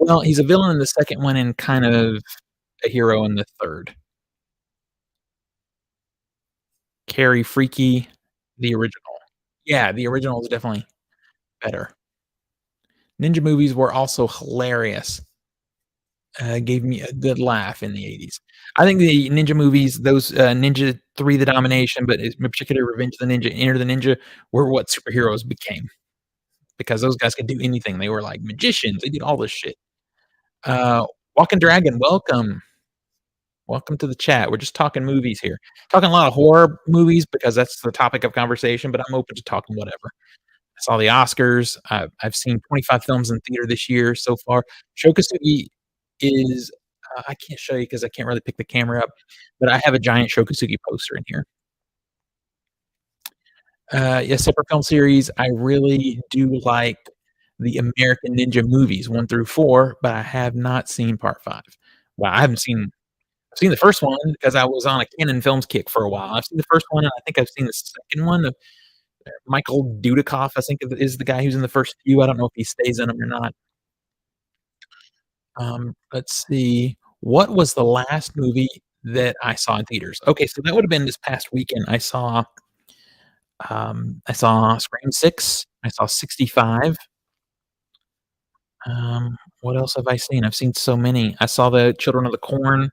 Well, he's a villain in the second one and kind of a hero in the third. Carrie Freaky, the original. Yeah, the original is definitely better. Ninja movies were also hilarious. Gave me a good laugh in the '80s. I think the ninja movies, those Ninja 3: The Domination, but in particular Revenge of the Ninja, Enter the Ninja, were what superheroes became because those guys could do anything. They were like magicians. They did all this shit. Walking Dragon, welcome. Welcome to the chat. We're just talking movies here. Talking a lot of horror movies because that's the topic of conversation, but I'm open to talking whatever. I saw the Oscars. I've seen 25 films in theater this year so far. Sho Kosugi is I can't show you because I can't really pick the camera up, but I have a giant Sho Kosugi poster in here. Yes, separate film series. I really do like the American Ninja movies 1 through 4, but I have not seen part 5. Well, I've seen the first one because I was on a Canon Films kick for a while. I've seen the first one, and I think I've seen the second one. Michael Dudikoff, I think, is the guy who's in the first few. I don't know if he stays in them or not. Let's see. What was the last movie that I saw in theaters? Okay, so that would have been this past weekend. I saw Scream 6. I saw 65. What else have I seen? I've seen so many. I saw the Children of the Corn,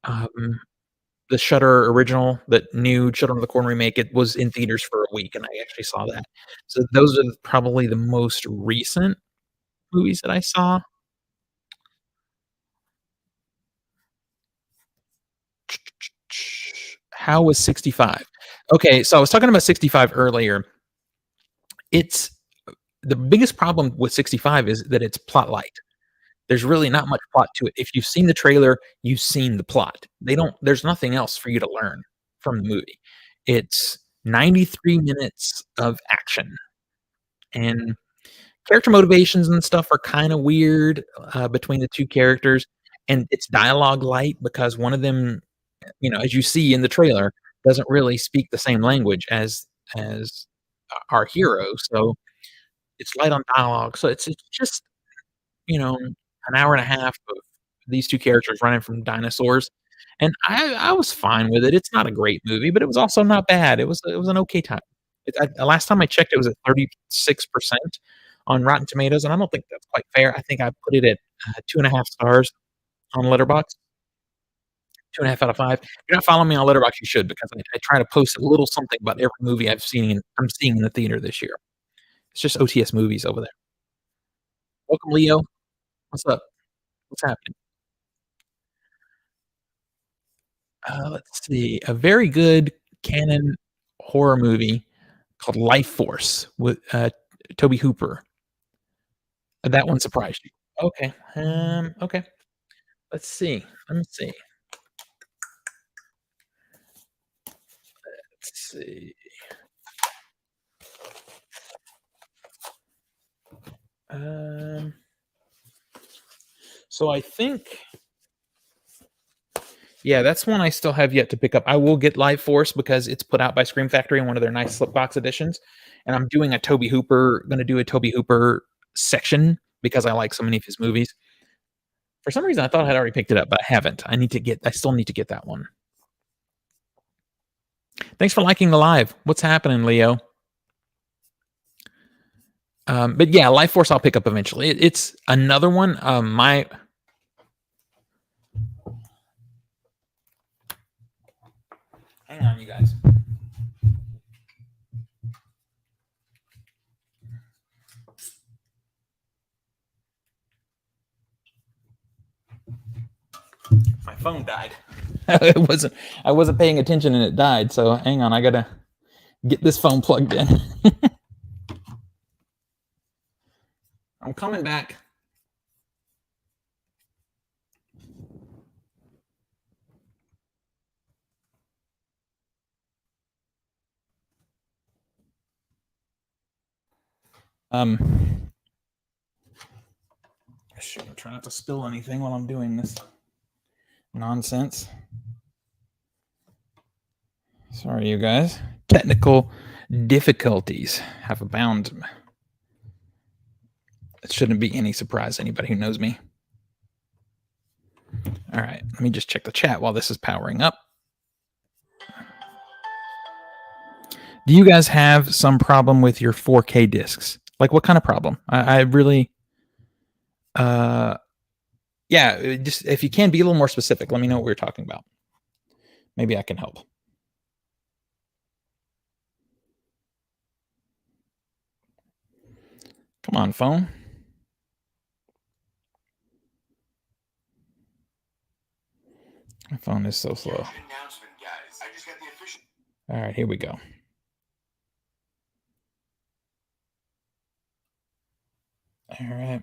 um, the Shudder original, that new Children of the Corn remake. It was in theaters for a week, and I actually saw that. So those are probably the most recent movies that I saw. How was 65? Okay, so I was talking about 65 earlier. It's the biggest problem with 65 is that it's plot light. There's really not much plot to it. If you've seen the trailer, you've seen the plot. There's nothing else for you to learn from the movie. It's 93 minutes of action, and character motivations and stuff are kind of weird between the two characters, and it's dialogue light because one of them, as you see in the trailer, doesn't really speak the same language as our hero, so it's light on dialogue. So it's just an hour and a half of these two characters running from dinosaurs, and I was fine with it. It's not a great movie, but it was also not bad. It was an okay time. Last time I checked, it was at 36% on Rotten Tomatoes, and I don't think that's quite fair. I think I put it at 2.5 stars on Letterboxd, 2.5 out of 5. If you're not following me on Letterboxd, you should, because I try to post a little something about every movie I'm seeing in the theater this year. It's just OTS movies over there. Welcome, Leo. What's up? What's happening? Let's see. A very good canon horror movie called Life Force with Toby Hooper. That one surprised you. Okay. Okay. Let's see. Let me see. Let's see. Um, so I think, yeah, that's one I still have yet to pick up. I will get Life Force because it's put out by Scream Factory in one of their nice slipbox editions, and I'm doing going to do a Toby Hooper section because I like so many of his movies. For some reason, I thought I had already picked it up, but I haven't. I still need to get that one. Thanks for liking the live. What's happening, Leo? But yeah, Life Force I'll pick up eventually. It's another one. Hang on, you guys. My phone died. I wasn't paying attention and it died. So hang on, I gotta get this phone plugged in. I'm coming back. Shoot, I'm trying not to spill anything while I'm doing this nonsense. Sorry, you guys. Technical difficulties have abound. It shouldn't be any surprise to anybody who knows me. All right, let me just check the chat while this is powering up. Do you guys have some problem with your 4K discs? Like, what kind of problem? I really, yeah, just if you can be a little more specific, let me know what we're talking about. Maybe I can help. Come on, phone. My phone is so slow. All right, here we go. All right.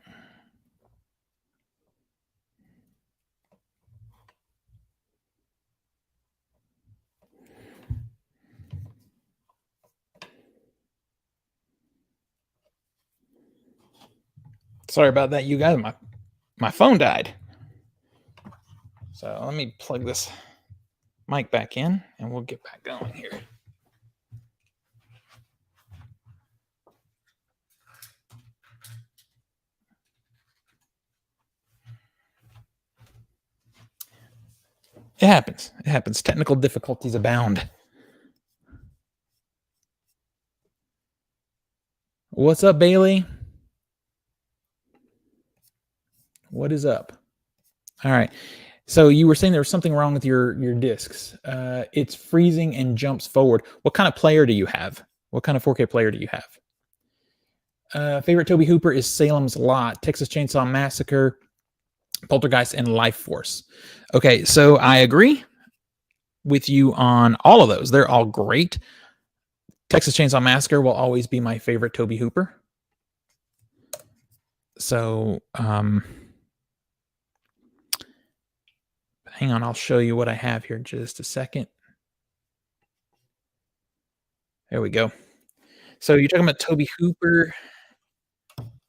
Sorry about that, you guys. My phone died. So let me plug this mic back in and we'll get back going here. It happens. It happens. Technical difficulties abound. What's up, Bailey? What is up? All right. So you were saying there was something wrong with your discs. It's freezing and jumps forward. What kind of player do you have? What kind of 4K player do you have? Favorite Toby Hooper is Salem's Lot, Texas Chainsaw Massacre, Poltergeist, and Life Force. Okay, so I agree with you on all of those. They're all great. Texas Chainsaw Massacre will always be my favorite Toby Hooper. So, hang on, I'll show you what I have here in just a second. There we go. So you're talking about Toby Hooper.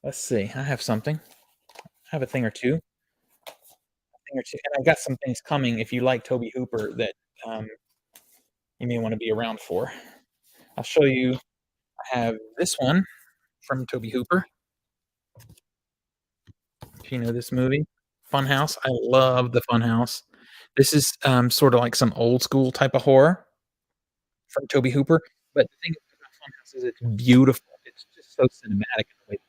Let's see. I have something. I have a thing or two. And I've got some things coming if you like Toby Hooper that you may want to be around for. I'll show you. I have this one from Toby Hooper. If you know this movie, Funhouse. I love the Funhouse. This is sort of like some old school type of horror from Toby Hooper. But the thing about Funhouse is it's beautiful. It's just so cinematic in the way that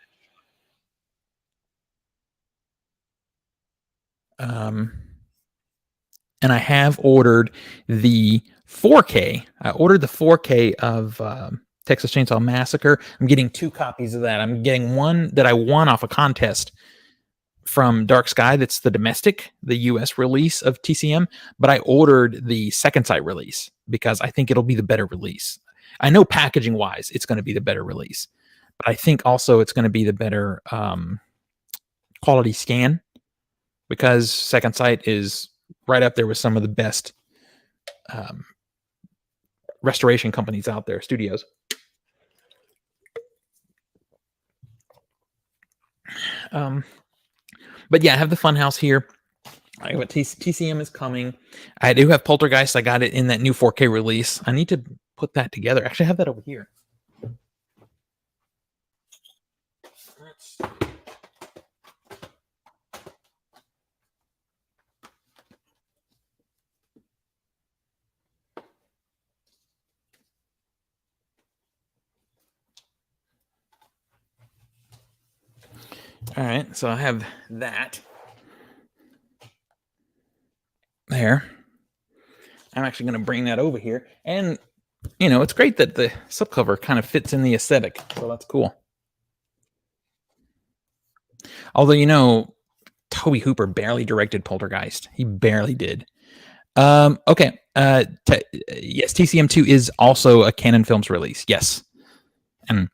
and I have ordered the 4K. I ordered the 4K of Texas Chainsaw Massacre. I'm getting 2 copies of that. I'm getting one that I won off a contest from Dark Sky. That's the domestic, the US release of TCM. But I ordered the Second Sight release because I think it'll be the better release. I know packaging wise, it's going to be the better release. But I think also it's going to be the better quality scan because Second Sight is right up there with some of the best restoration companies out there, studios. But yeah, I have the Funhouse here. I have TCM is coming. I do have Poltergeist. I got it in that new 4K release. I need to put that together. Actually, I have that over here. All right, so I have that there. I'm actually going to bring that over here. And, you know, it's great that the slipcover kind of fits in the aesthetic. So that's cool. Although, you know, Toby Hooper barely directed Poltergeist. He barely did. Okay. Yes, TCM2 is also a Canon Films release. Yes. And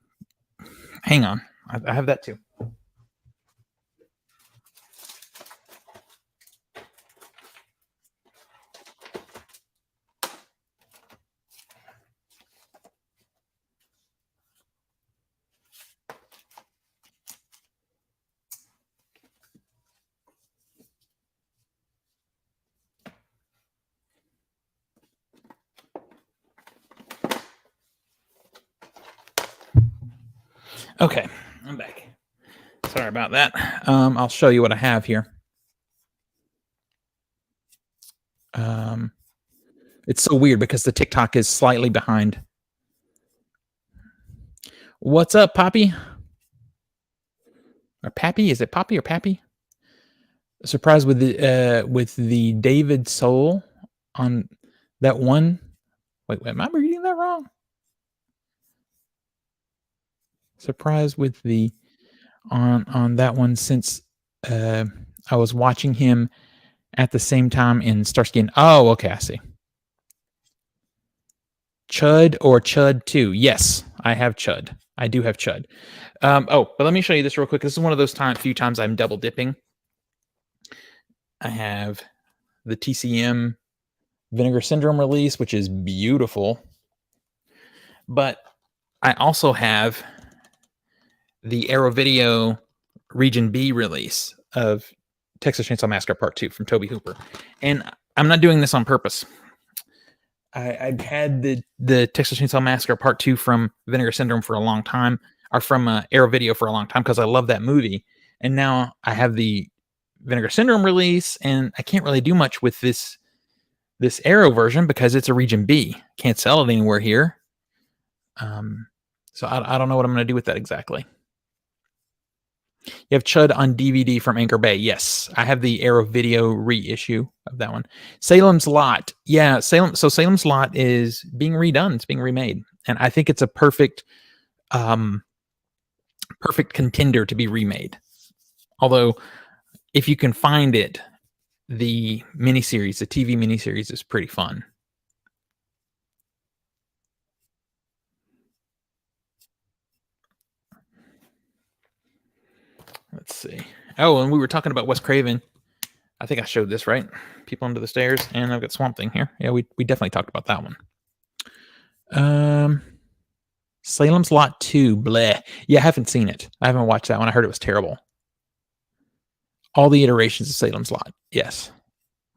hang on. I have that too. Okay, I'm back. Sorry about that. I'll show you what I have here. It's so weird because the TikTok is slightly behind. What's up, Poppy? Or Pappy? Is it Poppy or Pappy? Surprised with the David Soul on that one. Wait, am I reading that wrong? Surprised with the on that one since I was watching him at the same time in Starsky and oh, okay, I see. Chud or Chud 2? Yes, I have Chud. I do have Chud. But let me show you this real quick. This is one of those few times I'm double dipping. I have the TCM Vinegar Syndrome release, which is beautiful. But I also have the Arrow Video Region B release of Texas Chainsaw Massacre Part 2 from Toby Hooper. And I'm not doing this on purpose. I've had the Texas Chainsaw Massacre Part 2 from Vinegar Syndrome for a long time, or from Arrow Video for a long time, because I love that movie. And now I have the Vinegar Syndrome release, and I can't really do much with this this Arrow version, because it's a region B, can't sell it anywhere here. So I don't know what I'm going to do with that exactly. You have Chud on DVD from Anchor Bay. Yes, I have the Arrow video reissue of that one. Salem's Lot. Yeah, Salem's Lot is being redone. It's being remade, and I think it's a perfect contender to be remade. Although, if you can find it, the miniseries, the TV miniseries, is pretty fun. Let's see. Oh, and we were talking about Wes Craven. I think I showed this, right? People Under the Stairs, and I've got Swamp Thing here. Yeah, we definitely talked about that one. Salem's Lot 2, bleh. Yeah, I haven't seen it. I haven't watched that one. I heard it was terrible. All the iterations of Salem's Lot, yes.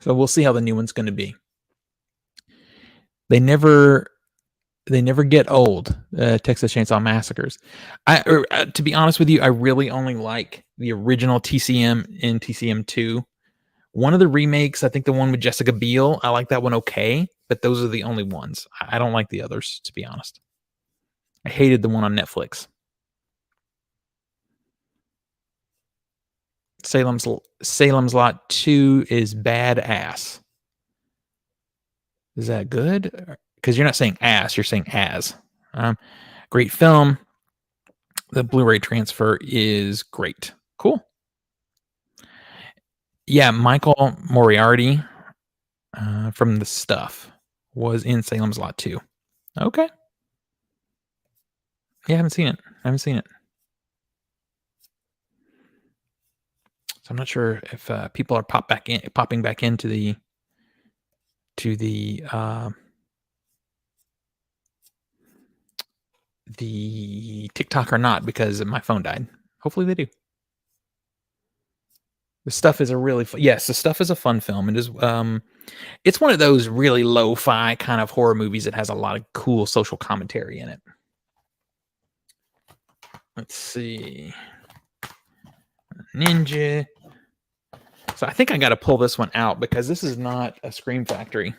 So we'll see how the new one's going to be. They never get old. Texas Chainsaw Massacres. To be honest with you, I really only like the original TCM and TCM 2. One of the remakes, I think the one with Jessica Biel, I like that one okay, but those are the only ones. I don't like the others, to be honest. I hated the one on Netflix. Salem's Lot 2 is badass. Is that good? Because you're not saying ass, you're saying as. Great film. The Blu-ray transfer is great. Cool. Yeah, Michael Moriarty from The Stuff was in Salem's Lot 2. Okay. Yeah, I haven't seen it. So I'm not sure if people are popping back into the TikTok or not, because my phone died. Hopefully they do. The Stuff is a really The Stuff is a fun film. It is. It's one of those really lo-fi kind of horror movies that has a lot of cool social commentary in it. Let's see. Ninja. So I think I got to pull this one out because this is not a Scream Factory.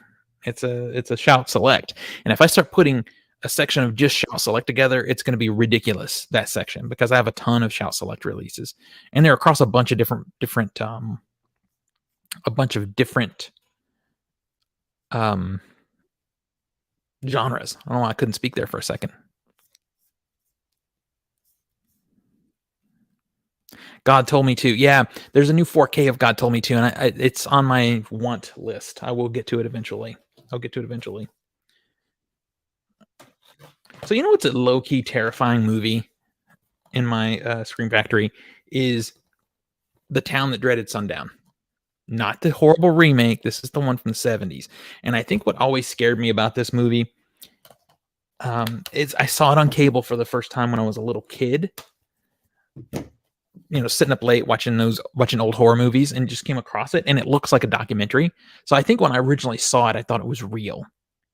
It's a Shout Select. And if I start putting a section of just Shout Select together, it's going to be ridiculous, that section, because I have a ton of Shout Select releases, and they're across a bunch of different genres. I don't know why I couldn't speak there for a second. God Told Me To. Yeah, there's a new 4K of God Told Me To, and it's on my want list. I will get to it eventually. So you know what's a low-key terrifying movie in my Scream Factory is The Town That Dreaded Sundown. Not the horrible remake. This is the one from the 70s. And I think what always scared me about this movie is I saw it on cable for the first time when I was a little kid. Sitting up late watching old horror movies, and just came across it, and it looks like a documentary. So I think when I originally saw it, I thought it was real.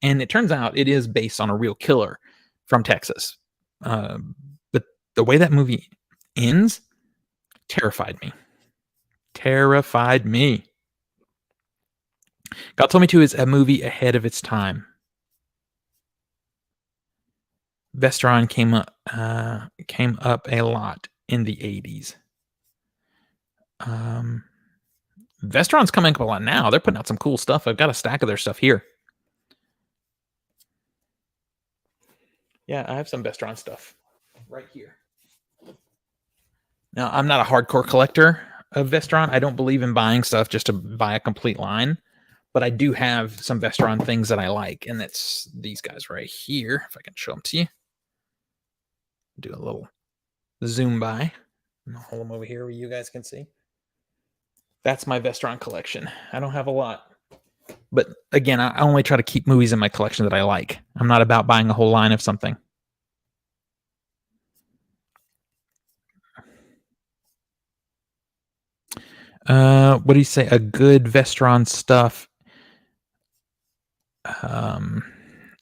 And it turns out it is based on a real killer from Texas. But the way that movie ends terrified me. God Told Me To is a movie ahead of its time. Vestron came up a lot in the 80s. Vestron's coming up a lot now. They're putting out some cool stuff. I've got a stack of their stuff here. Yeah, I have some Vestron stuff right here. Now, I'm not a hardcore collector of Vestron. I don't believe in buying stuff just to buy a complete line, but I do have some Vestron things that I like, and that's these guys right here. If I can show them to you. Do a little zoom by. I'll hold them over here where you guys can see. That's my Vestron collection. I don't have a lot. But again, I only try to keep movies in my collection that I like. I'm not about buying a whole line of something. What do you say? A good Vestron stuff.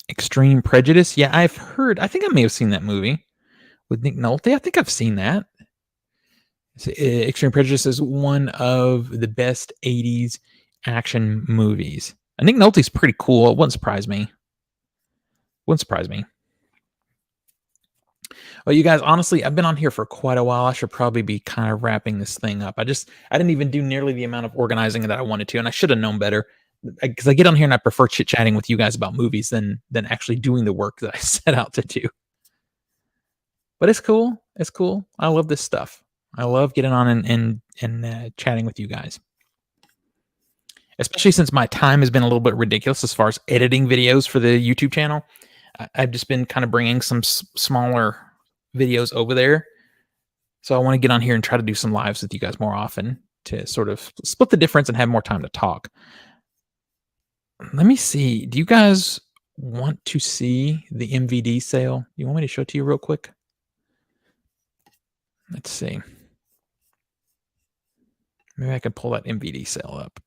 Extreme Prejudice. Yeah, I think I may have seen that movie with Nick Nolte. I think I've seen that. Extreme Prejudice is one of the best 80s action movies. And Nick Nolte's pretty cool. It wouldn't surprise me. Wouldn't surprise me. Well, you guys, honestly, I've been on here for quite a while. I should probably be kind of wrapping this thing up. I didn't even do nearly the amount of organizing that I wanted to, and I should have known better. Because I get on here and I prefer chit chatting with you guys about movies than actually doing the work that I set out to do. But it's cool. It's cool. I love this stuff. I love getting on and chatting with you guys. Especially since my time has been a little bit ridiculous as far as editing videos for the YouTube channel. I've just been kind of bringing some smaller videos over there. So I want to get on here and try to do some lives with you guys more often to sort of split the difference and have more time to talk. Let me see. Do you guys want to see the MVD sale? You want me to show it to you real quick? Let's see. Maybe I could pull that MVD sale up.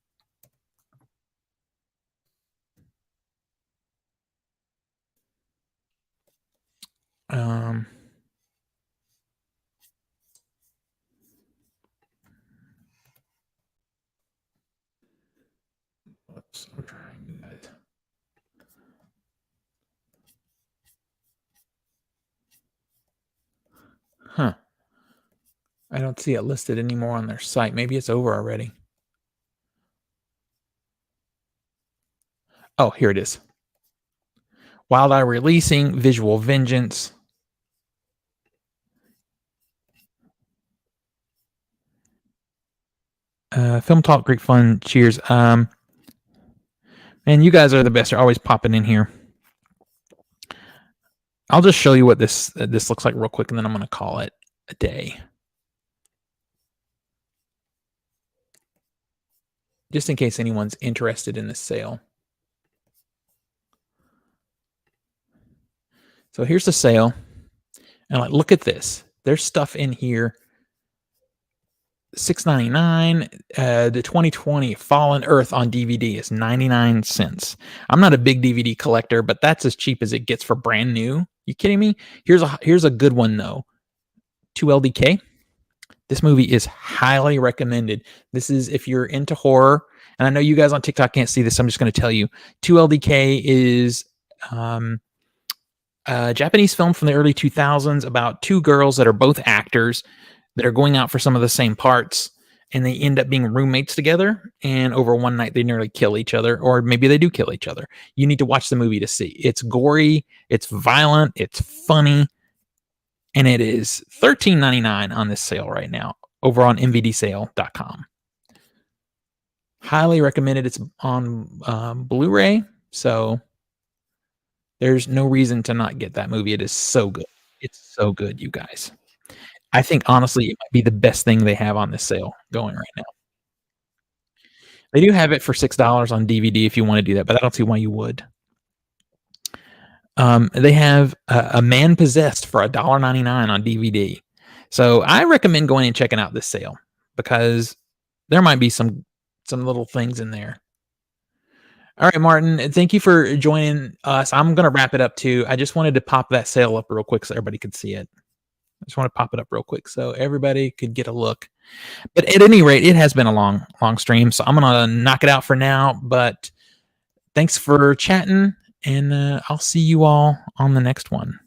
Oops, I'm trying, guys. Huh. I don't see it listed anymore on their site. Maybe it's over already. Oh, here it is. Wild Eye Releasing, Visual Vengeance. Film Talk, great fun. Cheers. Man, you guys are the best. You're always popping in here. I'll just show you what this looks like real quick, and then I'm going to call it a day. Just in case anyone's interested in this sale. So here's the sale. And like, look at this. There's stuff in here. $6.99. The 2020 Fallen Earth on DVD is 99 cents. I'm not a big DVD collector, but that's as cheap as it gets for brand new. You kidding me? Here's a good one though. 2LDK. This movie is highly recommended. This is if you're into horror, and I know you guys on TikTok can't see this. I'm just going to tell you. 2LDK is a Japanese film from the early 2000s about two girls that are both actors that are going out for some of the same parts, and they end up being roommates together, and over one night they nearly kill each other, or maybe they do kill each other. You need to watch the movie to see. It's gory, it's violent, it's funny, and it is $13.99 on this sale right now over on MVDsale.com. Highly recommended. It's on Blu-ray, so there's no reason to not get that movie. It is so good. It's so good, you guys. I think honestly it might be the best thing they have on this sale going right now. They do have it for $6 on DVD if you want to do that, but I don't see why you would. They have a Man Possessed for $1.99 on DVD. So I recommend going and checking out this sale because there might be some little things in there. All right, Martin, thank you for joining us. I'm going to wrap it up too. I just wanted to pop that sale up real quick so everybody could see it. I just want to pop it up real quick so everybody could get a look. But at any rate, it has been a long stream, so I'm going to knock it out for now. But thanks for chatting, and I'll see you all on the next one.